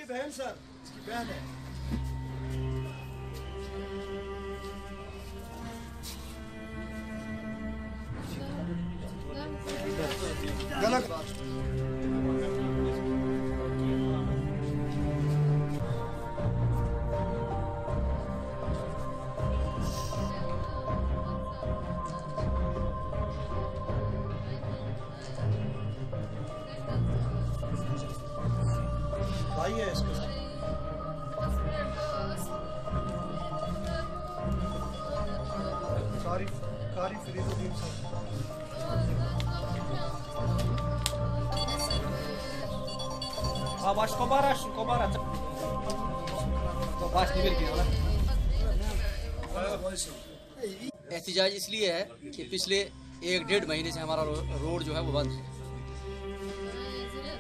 बहन सर, इसकी बहन है। गलत बात। भाई है इसके साथ। कारी फरीदुद्दीन साहब। Baš kobaraš, kobarac. तो बात नहीं मिल एहतिजाज इसलिए है कि पिछले 1-1.5 महीने से हमारा रोड जो है वो बंद है।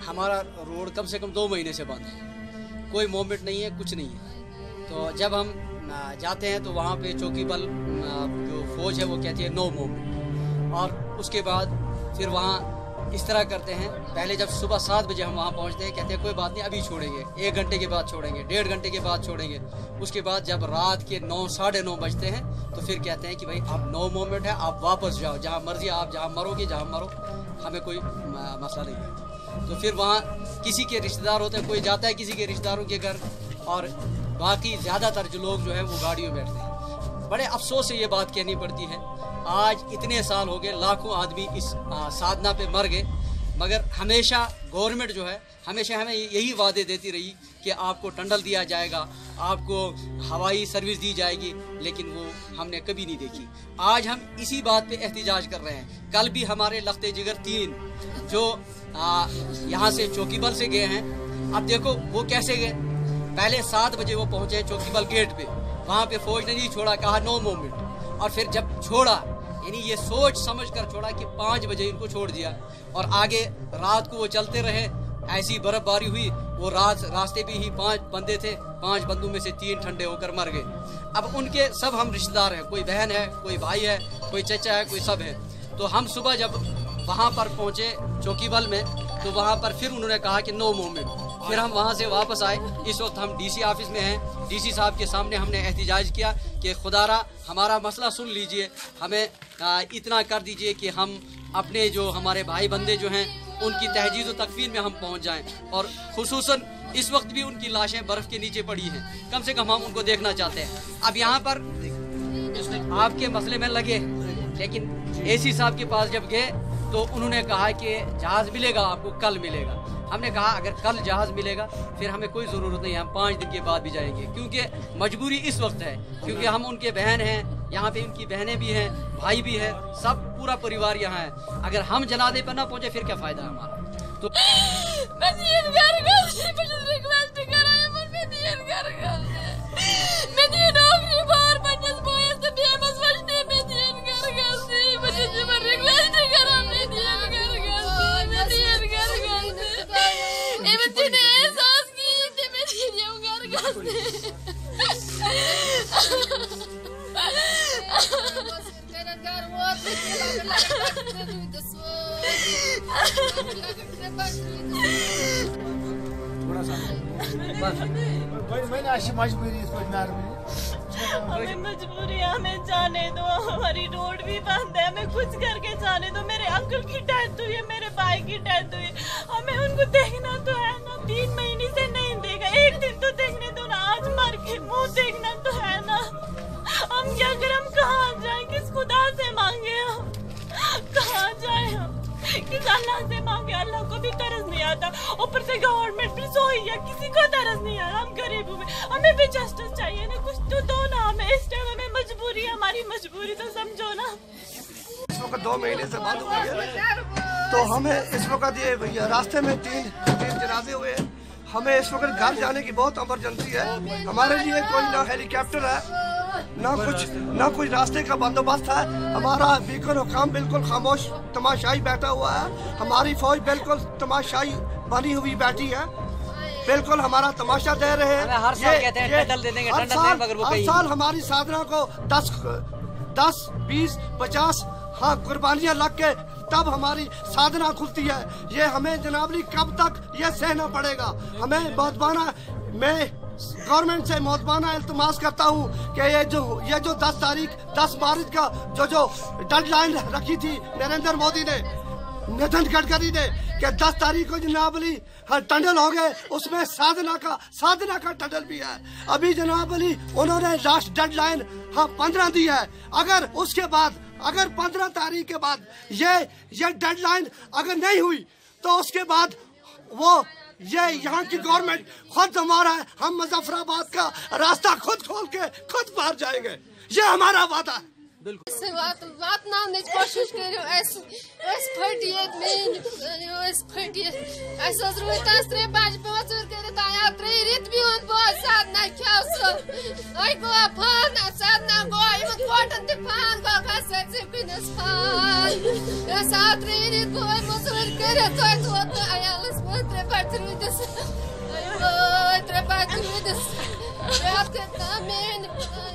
हमारा रोड कम से कम 2 महीने से बंद है, कोई मूवमेंट नहीं है, कुछ नहीं है। तो जब हम जाते हैं तो वहाँ पे चौकी बल जो फौज है वो कहती है नो मूवमेंट, और उसके बाद फिर वहाँ इस तरह करते हैं। पहले जब सुबह 7 बजे हम वहाँ पहुँचते हैं, कहते हैं कोई बात नहीं अभी छोड़ेंगे, 1 घंटे के बाद छोड़ेंगे, 1.5 घंटे के बाद छोड़ेंगे। उसके बाद जब रात के 9 साढ़े 9 बजते हैं तो फिर कहते हैं कि भाई अब नो मूवमेंट है, आप वापस जाओ, जहाँ मर्जी आप जहाँ मरोगे जहाँ मरो, हमें कोई मसला नहीं है। तो फिर वहाँ किसी के रिश्तेदार होते हैं, कोई जाता है किसी के रिश्तेदारों के घर, और बाकी ज़्यादातर जो लोग जो है वो गाड़ियों में बैठते हैं। बड़े अफसोस से ये बात कहनी पड़ती है, आज इतने साल हो गए, लाखों आदमी इस साधना पे मर गए, मगर हमेशा गवर्नमेंट जो है हमेशा हमें यही वादे देती रही कि आपको टंडल दिया जाएगा, आपको हवाई सर्विस दी जाएगी, लेकिन वो हमने कभी नहीं देखी। आज हम इसी बात पे एहतिजाज कर रहे हैं। कल भी हमारे लख्ते जिगर 3 जो यहाँ से चौकीबल से गए हैं, अब देखो वो कैसे गए। पहले 7 बजे वो पहुँचे चौकीबल गेट पे, वहाँ पे फौज ने नहीं छोड़ा, कहा नो मूवमेंट, और फिर जब छोड़ा यानी ये सोच समझ कर छोड़ा कि 5 बजे इनको छोड़ दिया, और आगे रात को वो चलते रहे। ऐसी बर्फबारी हुई, वो रास्ते पे ही 5 बंदे थे, 5 बंदों में से 3 ठंडे होकर मर गए। अब उनके सब हम रिश्तेदार हैं, कोई बहन है, कोई भाई है, कोई चचा है, कोई सब है। तो हम सुबह जब वहाँ पर पहुँचे चौकीबल में, तो वहाँ पर फिर उन्होंने कहा कि नो मूवमेंट। फिर हम वहाँ से वापस आए। इस वक्त हम डीसी ऑफिस में हैं। डीसी साहब के सामने हमने एहतिजाज किया कि खुदारा हमारा मसला सुन लीजिए, हमें इतना कर दीजिए कि हम अपने जो हमारे भाई बंदे जो हैं उनकी तहजीज़ व तकफीन में हम पहुँच जाएं, और खुसूसन इस वक्त भी उनकी लाशें बर्फ़ के नीचे पड़ी हैं, कम से कम हम उनको देखना चाहते हैं। अब यहाँ पर आपके मसले में लगे, लेकिन एसी साहब के पास जब गए तो उन्होंने कहा कि जहाज़ मिलेगा आपको, कल मिलेगा। हमने कहा अगर कल जहाज़ मिलेगा फिर हमें कोई ज़रूरत नहीं है, हम 5 दिन के बाद भी जाएंगे, क्योंकि मजबूरी इस वक्त है, क्योंकि हम उनके बहन हैं, यहाँ पे उनकी बहनें भी हैं, भाई भी है, सब पूरा परिवार यहाँ है। अगर हम जनाजे पर ना पहुँचे फिर क्या फ़ायदा है हमारा। तो थोड़ा सा मैंने ऐसी मजबूरी इस पर हमें मजबूरी, हमें जाने दो, हमारी रोड भी बंद है, हमें कुछ करके जाने दो। मेरे अंकल की डेथ हुई है, मेरे भाई की डेथ हुई, हमें उनको देखना तो है ना। 3 महीने से नहीं देखा, एक दिन तो देखने दो ना, आज मर के मुंह देखना तो है ना। हम क्या करें, हम कहाँ जाए, किस खुदा से मांगे, हम कहाँ जाए, हम किस अल्लाह से मांगे। अल्लाह को भी तरस नहीं आता, ऊपर से गवर्नमेंट भी सोई है, किसी को तरस नहीं आ रहा। हम गरीबों में, हमें भी जस्टिस चाहिए ना, कुछ तो दो ना हमें। इस टाइम हमें मजबूरी, हमारी मजबूरी तो समझो ना। इस वक्त 2 महीने से बंद हो गई है, तो हमें इस वक्त ये रास्ते में 3 जनाजे हुए। हमें इस वक्त घर जाने की बहुत इमरजेंसी है। हमारे लिए कोई ना हेलीकॉप्टर है, ना कुछ रास्ते का बंदोबस्त है। हमारा बीकन हुकाम बिल्कुल खामोश तमाशाई बैठा हुआ है। हमारी फौज बिल्कुल तमाशाई बनी हुई बैठी है, बिल्कुल हमारा तमाशा दे रहे हैं। हर साल कहते हैं टंडल दे देंगे, टंडल देंगे, मगर वो हर साल हमारी साधना को 10, 20, 50 कुर्बानियाँ लग के तब हमारी साधना खुलती है। ये हमें जनाबली कब तक ये सहना पड़ेगा। हमें बहुत मैं गवर्नमेंट से मोहतबाना इल्तमास करता हूँ कि ये जो 10 मार्च का जो डेडलाइन रखी थी नरेंद्र मोदी ने, नितिन गडकरी ने, कि 10 तारीख को जनाब अली टनल हो गए, उसमें साधना का टनल भी है। अभी जनाब अली उन्होंने लास्ट डेडलाइन 15 दी है। अगर उसके बाद, अगर 15 तारीख के बाद ये डेडलाइन अगर नहीं हुई तो उसके बाद वो ये यहाँ की गवर्नमेंट खुद हम मुजफ्फराबाद का रास्ता खुद खोल के खुद बाहर जाएंगे, ये हमारा वादा है। वातनावने कोशिश करो फटी रोज 3 बजे मोचूर कर 3 रित भी बहुत साधना क्या गो फान साधना गो कॉटन ते फान गो से पिनस फान 3 रित गो मोचूर कर तो आयालस 3 बजे रुदस 3 बजे रुदस रात के